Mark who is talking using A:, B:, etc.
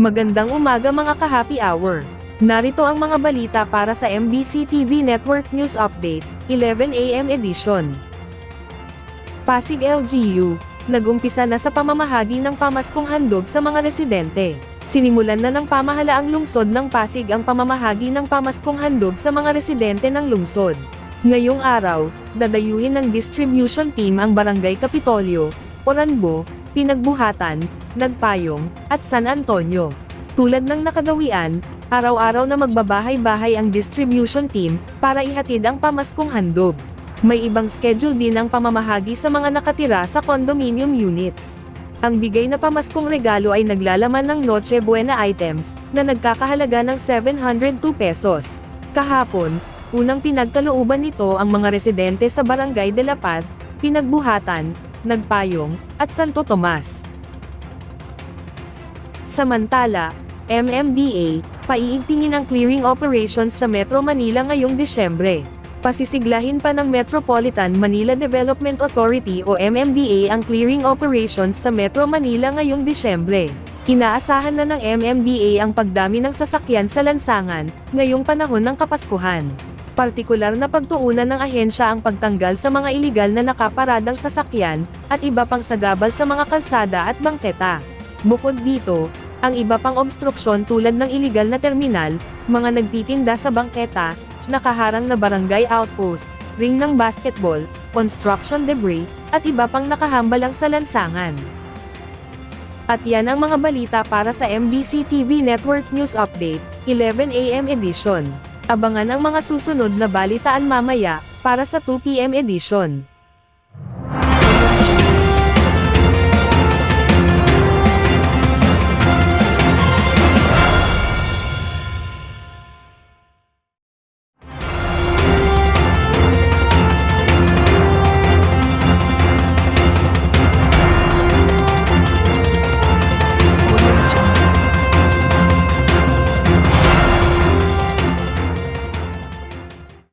A: Magandang umaga mga ka-happy hour. Narito ang mga balita para sa MBC TV Network News Update, 11 AM edition. Pasig LGU, nagumpisa na sa pamamahagi ng pamaskong handog sa mga residente. Sinimulan na ng pamahalaang lungsod ng Pasig ang pamamahagi ng pamaskong handog sa mga residente ng lungsod. Ngayong araw, dadayuhin ng distribution team ang Barangay Kapitolyo, Oranbo, Pinagbuhatan, Nagpayong, at San Antonio. Tulad ng nakagawian, araw-araw na magbabahay-bahay ang distribution team para ihatid ang pamaskong handog. May ibang schedule din ang pamamahagi sa mga nakatira sa condominium units. Ang bigay na pamaskong regalo ay naglalaman ng Noche Buena items na nagkakahalaga ng 702 pesos. Kahapon, unang pinagkalooban nito ang mga residente sa Barangay de la Paz, Pinagbuhatan, Nagpayong, at Santo Tomas. Samantala, MMDA, paiigtingin ang clearing operations sa Metro Manila ngayong Disyembre. Pasisiglahin pa ng Metropolitan Manila Development Authority o MMDA ang clearing operations sa Metro Manila ngayong Disyembre. Inaasahan na ng MMDA ang pagdami ng sasakyan sa lansangan, ngayong panahon ng Kapaskuhan. Partikular na pagtuunan ng ahensya ang pagtanggal sa mga iligal na nakaparadang sasakyan, at iba pang sagabal sa mga kalsada at bangketa. Bukod dito, ang iba pang obstruksyon tulad ng iligal na terminal, mga nagtitinda sa bangketa, nakaharang na barangay outpost, ring ng basketball, construction debris, at iba pang nakahambalang sa lansangan. At yan ang mga balita para sa MBC TV Network News Update, 11 AM edition. Abangan ang mga susunod na balitaan mamaya, para sa 2 PM edition.